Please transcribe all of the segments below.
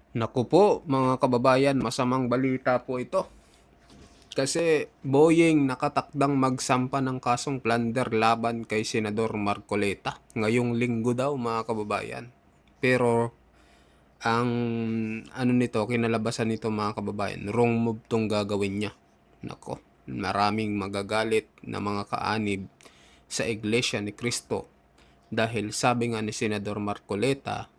Naku po mga kababayan, masamang balita po ito. Kasi Boyeng nakatakdang magsampa ng kasong plunder laban kay Senador Marcoleta. Ngayong linggo daw mga kababayan. Pero ang ano nito, kinalabasan nito mga kababayan, wrong move tong gagawin niya. Nako, maraming magagalit na mga kaanib sa Iglesia ni Cristo dahil sabi nga ni Senador Marcoleta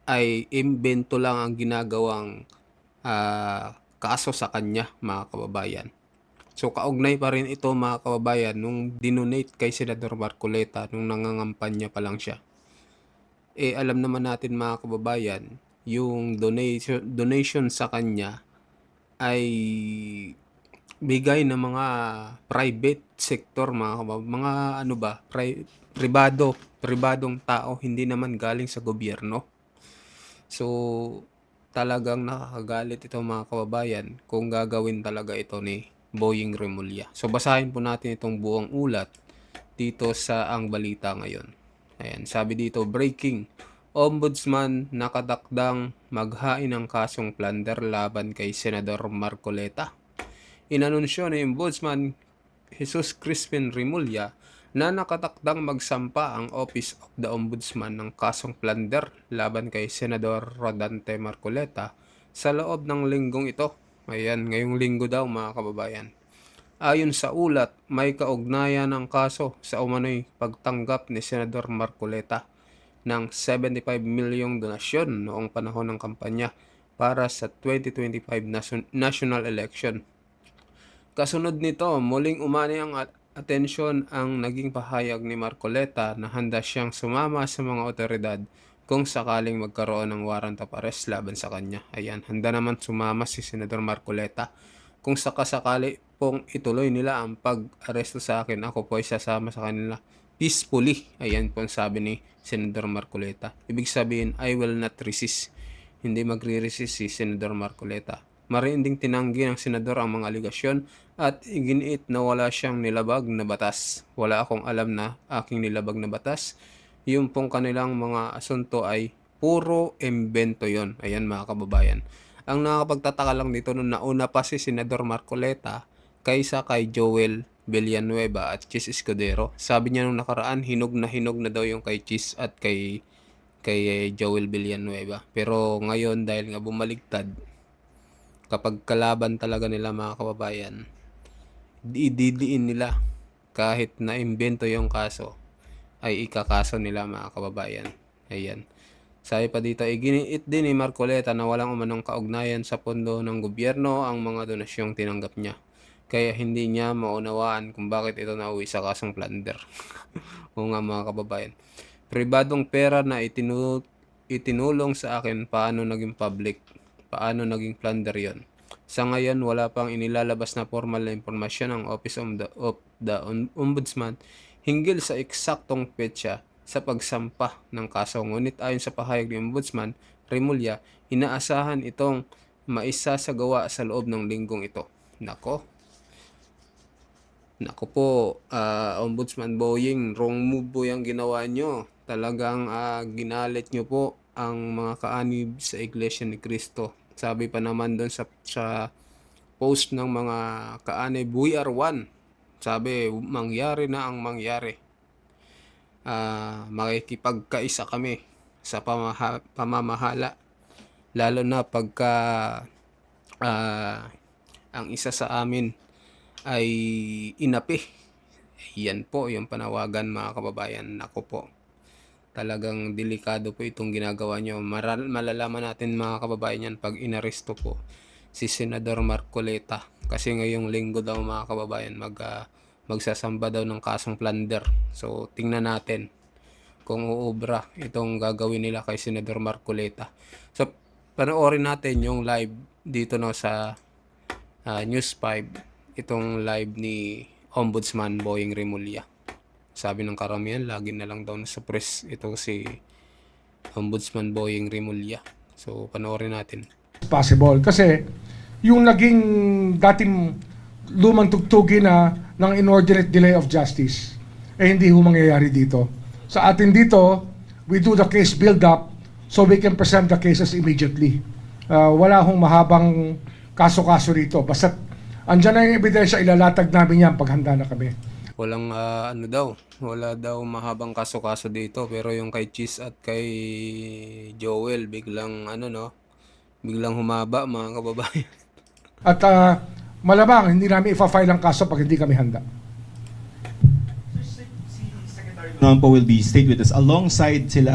ay imbento lang ang ginagawang kaso sa kanya mga kababayan. So kaugnay pa rin ito mga kababayan nung dinonate kay Senador Marcoleta nung nangangampanya pa lang siya. Alam naman natin mga kababayan, yung donation sa kanya ay bigay ng mga private sector mga ano ba, pribadong tao, hindi naman galing sa gobyerno. So, talagang nakakagalit ito mga kababayan kung gagawin talaga ito ni Boying Remulla. So, basahin po natin itong buong ulat dito sa Ang Balita Ngayon. Ayan, sabi dito, breaking. Ombudsman nakatakdang maghain ng kasong plunder laban kay Senador Marcoleta. Inanunsyo ni Ombudsman Jesus Crispin Remulla na nakatakdang magsampa ang Office of the Ombudsman ng kasong plunder laban kay Senador Rodante Marcoleta sa loob ng linggong ito. Ayan, ngayong linggo daw mga kababayan. Ayon sa ulat, may kaugnayan ang kaso sa umano'y pagtanggap ni Senador Marcoleta ng 75 milyong donasyon noong panahon ng kampanya para sa 2025 national election. Kasunod nito, muling umani ang atensyon ang naging pahayag ni Marcoleta na handa siyang sumama sa mga otoridad kung sakaling magkaroon ng warrant of arrest laban sa kanya. Ayan, handa naman sumama si Senador Marcoleta. Kung sakasakali pong ituloy nila ang pag-aresto sa akin, ako po ay sasama sa kanila peacefully. Ayan po ang sabi ni Senador Marcoleta. Ibig sabihin, I will not resist. Hindi magre-resist si Senador Marcoleta. Mariinding tinanggi ng senador ang mga aligasyon at iginiit na wala siyang nilabag na batas. Wala akong alam na aking nilabag na batas. Yung pong kanilang mga asunto ay puro imbento yon. Ayan mga kababayan. Ang nakapagtataka lang dito nung nauna pa si Senador Marcoleta kaysa kay Joel Villanueva at Chis Escudero. Sabi niya nung nakaraan, hinog na daw yung kay Chis at kay Joel Villanueva. Pero ngayon dahil nga bumaligtad, kapag kalaban talaga nila mga kababayan, didiin nila kahit na imbento yung kaso ay ikakaso nila mga kababayan. Ayan. Sabi pa dito, iginiit din ni Marcoleta na walang umanong kaugnayan sa pondo ng gobyerno ang mga donasyong tinanggap niya. Kaya hindi niya maunawaan kung bakit ito nauwi sa kasong plunder. O nga mga kababayan. Pribadong pera na itinulong sa akin, paano naging public? Paano naging plunder yon? Sa ngayon, wala pang inilalabas na formal na impormasyon ang Office of the Ombudsman hinggil sa eksaktong petsa sa pagsampa ng kaso. Ngunit ayon sa pahayag ni Ombudsman Remulla, inaasahan itong maisasagawa sa loob ng linggong ito. Nako po, Ombudsman Boying, wrong move po yung ginawa nyo. Talagang ginalit nyo po ang mga kaanib sa Iglesia ni Cristo. Sabi pa naman doon sa post ng mga kaanib, we are one. Sabi, mangyari na ang mangyari. Makikipagkaisa kami sa pamamahala. Lalo na pagka ang isa sa amin ay inapi. Yan po yung panawagan mga kababayan. Nako po, talagang delikado po itong ginagawa nyo. Malalaman natin mga kababayan yan pag inaresto po si Senador Marcoleta. Kasi ngayong linggo daw mga kababayan magsasamba daw ng kasong plunder. So tingnan natin kung uubra itong gagawin nila kay Senador Marcoleta. So panoorin natin yung live dito no sa News 5, itong live ni Ombudsman Boying Remulla. Sabi ng karamihan, lagi na lang daw sa press ito si Ombudsman Boying Remulla. So panoorin natin. Possible kasi yung naging dating lumang tugtugin na ng inordinate delay of justice hindi ho mangyayari dito. Sa atin dito, we do the case build up so we can present the cases immediately. wala hong mahabang kaso-kaso rito. Basta andyan na yung ebidensya, ilalatag namin yan paghanda na kami. Walang wala daw mahabang kaso-kaso dito, pero yung kay Cheese at kay Joel biglang biglang humaba mga kababayan. At malamang hindi namin ifa-file ang kaso pag hindi kami handa. Naman po will be stayed with us alongside sila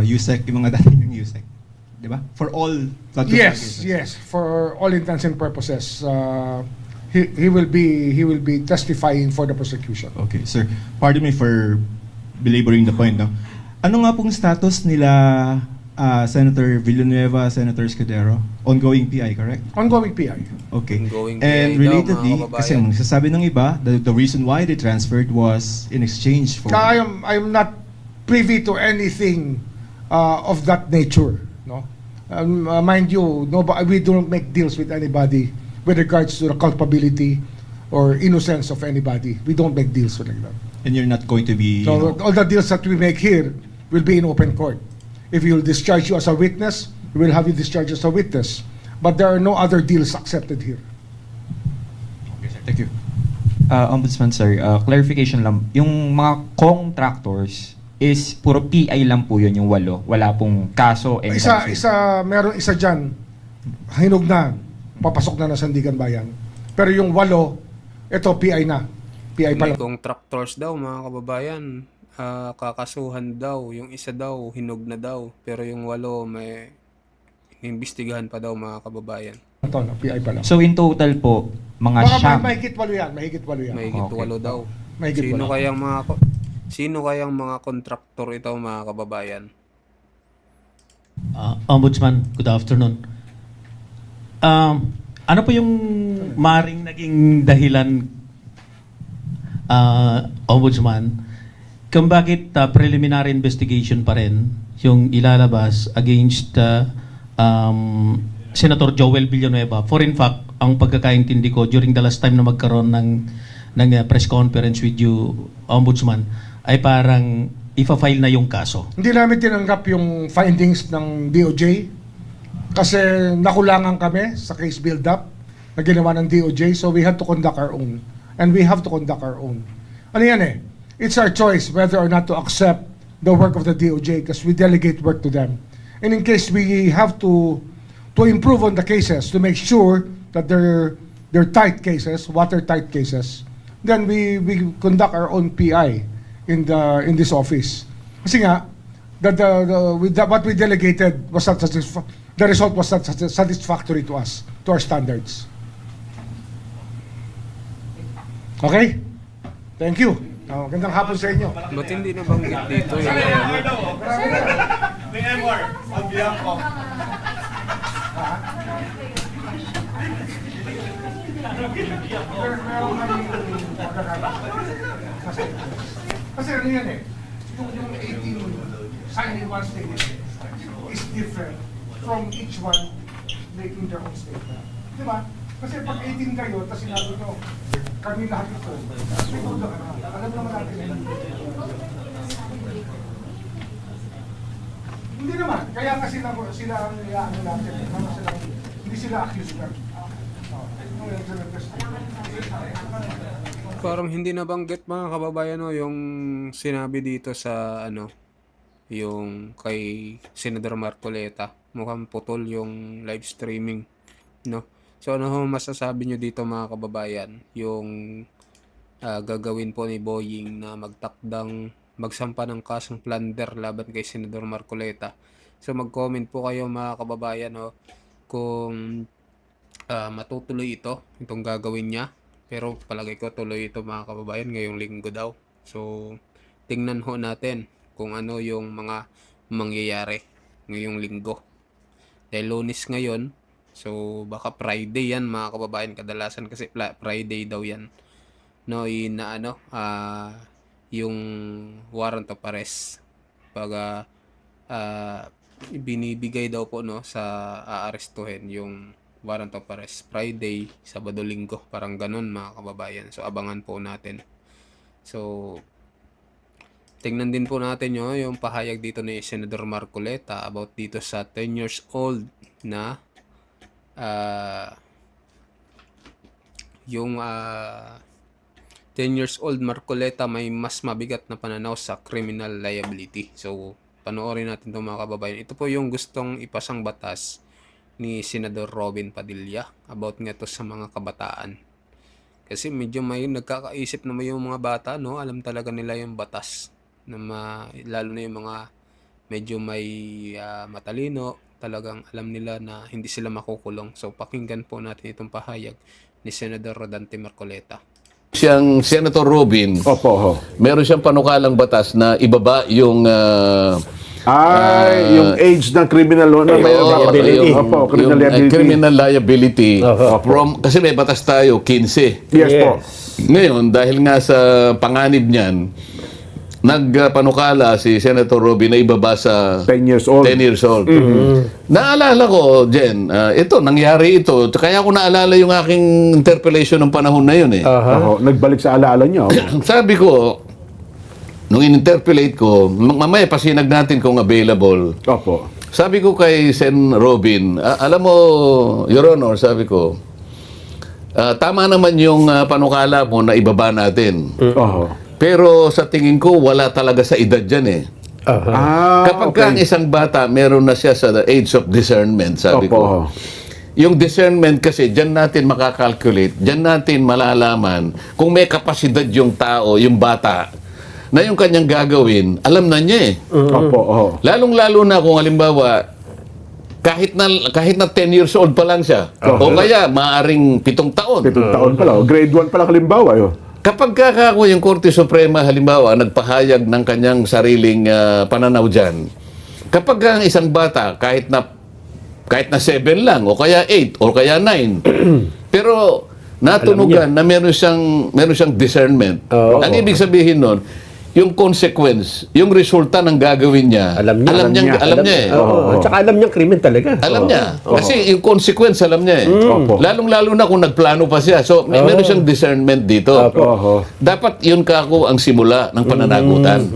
Yusek, yung mga dating yung Yusek. Di ba? For all flood control cases. Yes, for all intents and purposes, he will be testifying for the prosecution. Okay, sir. Pardon me for belaboring the point, no? Ano nga pong status nila Senator Villanueva, Senator Escudero? Ongoing PI, correct? Ongoing PI. Okay. Ongoing And PI daw, relatedly, mga kababayan. kasi ang sasabi ng iba, the reason why they transferred was in exchange for... I am not privy to anything of that nature. No, mind you, we don't make deals with anybody with regards to the culpability or innocence of anybody. We don't make deals like that. And you're not going to be... So all the deals that we make here will be in open court. If we will discharge you as a witness, we will have you discharged as a witness. But there are no other deals accepted here. Okay, sir. Thank you. Ombudsman sir, clarification lang. Yung mga contractors is puro PI lang po yun, yung 8. Wala pong kaso and Meron isa dyan, hinog na, papasok na Sandigan Bayan. Pero yung 8, ito PI na. PI pa May lang. contractors daw mga kababayan, kakasuhan daw, yung isa daw hinog na daw, pero yung 8 may inimbestigahan pa daw mga kababayan. Ito na, PI pa lang. So in total po, mga Baka siyam. mahigit 8 yan, mahigit 8 yan. May higit Okay. 8 daw. Mahigit Sino 8. kayang sino kayang mga kontraktor ito mga kababayan? Ombudsman, good afternoon. Ano po yung maring naging dahilan, Ombudsman, kung bakit preliminary investigation pa rin yung ilalabas against Senator Joel Villanueva? For in fact, ang pagkakaintindi ko during the last time na magkaroon ng press conference with you, Ombudsman, ay parang ifa-file na yung kaso. Hindi namin tinanggap yung findings ng DOJ kasi nakulangan kami sa case build-up na ginawa ng DOJ, so we had to conduct our own. And we have to conduct our own. Ano yan eh? It's our choice whether or not to accept the work of the DOJ because we delegate work to them. And in case we have to improve on the cases to make sure that they're tight cases, watertight cases, then we conduct our own PI in this office. Kasi nga, what we delegated was not the result was not satisfactory to us, to our standards. Okay? Thank you. Magandang hapon sa inyo. Ba't hindi nabanggit dito yung Kasi ano yan eh, yung 18 signing one statement is different from each one making their own statement. Di ba? Kasi pag 18 kayo, tapos sinabi nyo, kami lahat ito, siguro ka na. Alam naman natin yan. Hindi naman. Kaya kasi sila ang nilaano natin. Hindi sila accused na. parang hindi nabanggit mga kababayan yung sinabi dito sa yung kay Senador Marcoleta. Mukhang putol yung live streaming, no? So ano ho masasabi nyo dito mga kababayan? Yung gagawin po ni Boying na magsampa ng kasong plunder laban kay Senador Marcoleta. So mag-comment po kayo mga kababayan kung matutuloy itong gagawin niya. Pero palagay ko tuloy ito mga kababayan ngayong linggo daw. So tingnan ho natin kung ano yung mga mangyayari ngayong linggo. Dahil Lunes ngayon, so baka Friday yan mga kababayan. Kadalasan kasi Friday daw yan. No, yung warrant of arrest. Pag binibigay daw po sa aarestuhin yung warrant of arrest Friday, Sabado, Linggo, parang ganun mga kababayan. So abangan po natin. So tingnan din po natin yung pahayag dito ni Senador Marcoleta about dito sa 10 years old na yung 10 years old Marcoleta may mas mabigat na pananaw sa criminal liability. So, panoorin natin ito mga kababayan. Ito po yung gustong ipasang batas ni Senador Robin Padilla about nga to sa mga kabataan. Kasi medyo may nagkakaisip naman yung mga bata, no? Alam talaga nila yung batas. Lalo na yung mga medyo may matalino, talagang alam nila na hindi sila makukulong. So, pakinggan po natin itong pahayag ni Senador Rodante Marcoleta. Siyang Senator Robin, Opo. meron siyang panukalang batas na ibaba yung Yung age ng criminal law na may liability. Opo, criminal Yung, liability. criminal liability kasi may batas tayo 15. Yes po. Ngayon dahil nga sa panganib niyan, nagpanukala si Senator Robin na ibaba sa 10 years old. 10 years old. Naalala ko, Jen, ito, nangyari ito. Kaya ko naalala yung aking interpellation ng panahon na yun eh. Oho, nagbalik sa alaala niyo. Sabi ko, nung in-interpellate ko, mamaya pasinag natin kung available. Opo. Sabi ko kay Sen Robin, alam mo, Your Honor, sabi ko, tama naman yung panukala mo na ibaba natin. Oho. Pero sa tingin ko, wala talaga sa edad dyan eh. Kapag ka ang isang bata, meron na siya sa the age of discernment, sabi Opo. ko. Yung discernment kasi, dyan natin makakalculate, dyan natin malalaman kung may kapasidad yung tao, yung bata, na yung kanyang gagawin, alam na niya eh. Opo. Oho. Lalong-lalo na kung halimbawa, kahit na 10 years old pa lang siya, o kaya maaring 7 taon. 7 taon pa lang. Grade 1 pa lang halimbawa yun. Kapag kako yung Korte Suprema halimbawa nagpahayag ng kanyang sariling pananaw diyan. Kapag ang isang bata kahit na 7 lang o kaya 8 o kaya 9 pero natunugan na meron siyang discernment. Ang ibig sabihin nun, yung consequence, yung resulta ng gagawin niya, alam niya eh. Oo. Tsaka alam niyang krimen talaga. Alam niya. Kasi yung consequence, alam niya eh. Opo. Lalong-lalo na kung nagplano pa siya. So, meron siyang discernment dito. Oho. Dapat yun kako ang simula ng pananagutan.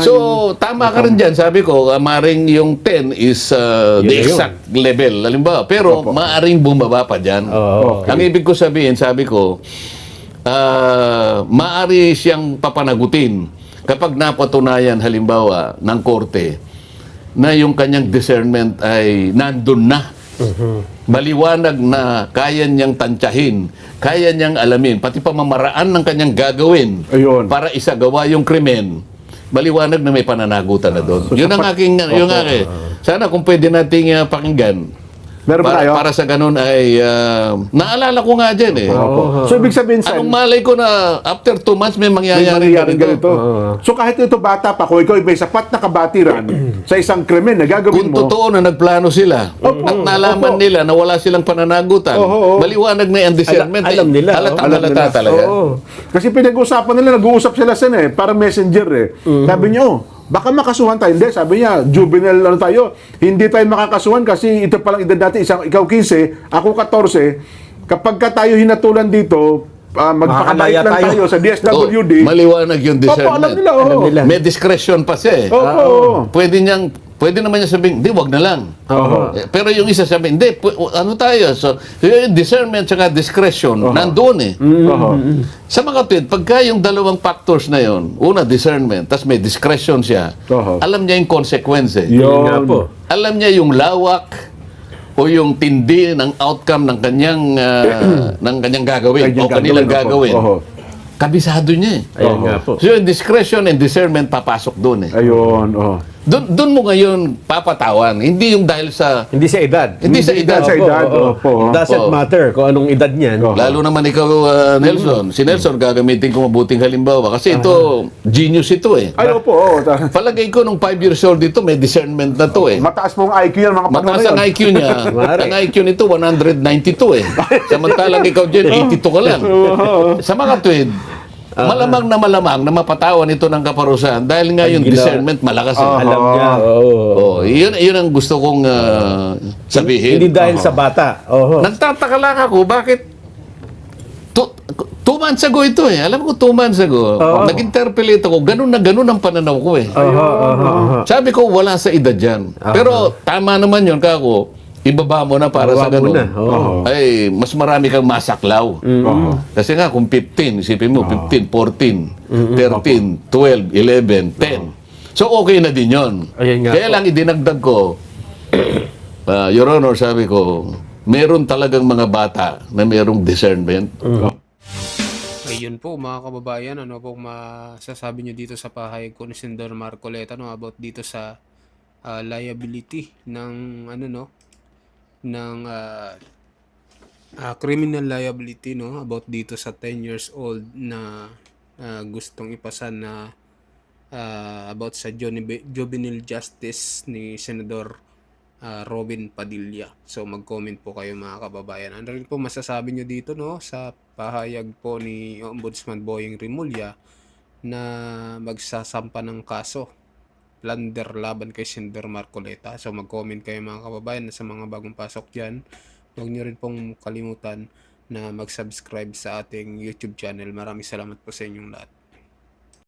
So, tama ka rin dyan. Sabi ko, maring yung 10 is the exact level. Halimbawa, pero maaring bumaba pa dyan. Ang ibig ko sabihin, sabi ko, maari siyang papanagutin kapag napatunayan halimbawa ng korte na yung kanyang discernment ay nandun na. Maliwanag na kaya niyang tantyahin, kaya niyang alamin, pati pamamaraan ng kanyang gagawin Ayun. para isagawa yung krimen. Maliwanag na may pananagutan na doon. Yun ang aking, yung aking. Sana kung pwede nating pakinggan. Meron ba tayo? Para sa ganun ay naalala ko nga dyan eh. Opo. So, ibig sabihin, Sen, Anong malay ko na after 2 months may may mangyayari mangyayari ganito. So, kahit ito bata pa, kung ikaw may sapat na kabatiran sa isang krimen na gagawin Kung mo, totoo na nagplano sila at nalaman nila na wala silang pananagutan, maliwanag na yung discernment. Alam nila. Halatang Alam halata nila. talaga. kasi pinag-uusapan nila, nag-uusap sila Sen eh, parang messenger eh. Sabi niyo, baka makasuhan tayo. Hindi, sabi niya, juvenile ano tayo. Hindi tayo makakasuhan kasi ito palang edad natin, ikaw 15, ako 14. Kapag ka tayo hinatulan dito, magpakabait lang tayo sa DSWD. Maliwanag yung Opo, discernment. alam nila. Oo. May discretion pa siya eh. Opo. Pwede naman niya sabihin, hindi, wag na lang. Pero yung isa sabihin, hindi, ano tayo? So, yung discernment at discretion, nandoon eh. Sa mga tweet, pagka yung dalawang factors na yon, una, discernment, tas may discretion siya, alam niya yung consequence eh. Yun. nga po. Alam niya yung lawak o yung tindi ng outcome ng kanyang gagawin o kanilang gagawin. Kabisado niya eh. Ayan nga po. So yung discretion and discernment papasok doon eh. Ayun. Doon mo ngayon papatawan. Hindi yung dahil sa... Hindi sa edad. Hindi sa edad. Sa edad. Opo. It doesn't Opo. matter kung anong edad niyan. Lalo naman ikaw, Nelson. Si Nelson, gagamitin ko mabuting halimbawa. Kasi ito, genius ito eh. Ay, opo. Palagay ko nung 5 years old dito, may discernment na to eh. Mataas pong IQ yan, mga Mataas panahon ang na yun. IQ niya. Ang IQ nito, 192 eh. Samantalang ikaw dyan, 82 ka lang. Sa mga tweed, malamang na mapatawan ito ng kaparusahan dahil nga yung discernment malakas eh. Alam niya. Oo. Oh, yun ang gusto kong sabihin. Hindi dahil sa bata. Oo. Nagtataka lang ako, bakit 2 months ago ito eh. Alam ko 2 months ago. Nag-interpellate ako. Ganun na ganun ang pananaw ko eh. Sabi ko, wala sa edad yan. Pero tama naman yun, kako. ibaba mo na para sa Ibaba mo ganun. na, oo. Ay, mas marami kang masaklaw. Kasi nga, kung 15, isipin mo, 15, 14, 13, 12, 11, 10. So, okay na din yun. Ayan nga Kaya po. lang idinagdag ko, Your Honor, sabi ko, meron talagang mga bata na merong discernment. Ayun po mga kababayan, ano po masasabi nyo dito sa pahayag ko ni Senator Marcoleta no, about dito sa liability ng ano no ng criminal liability no about dito sa 10 years old na gustong ipasan na about sa juvenile justice ni Senador Robin Padilla. So mag-comment po kayo mga kababayan. Ano rin po masasabi nyo dito no sa pahayag po ni Ombudsman Boying Rimulya na magsasampa ng kaso plunder laban kay Senator Marcoleta. So mag-comment kayo mga kababayan sa mga bagong pasok dyan. Huwag nyo rin pong kalimutan na mag-subscribe sa ating YouTube channel. Maraming salamat po sa inyong lahat.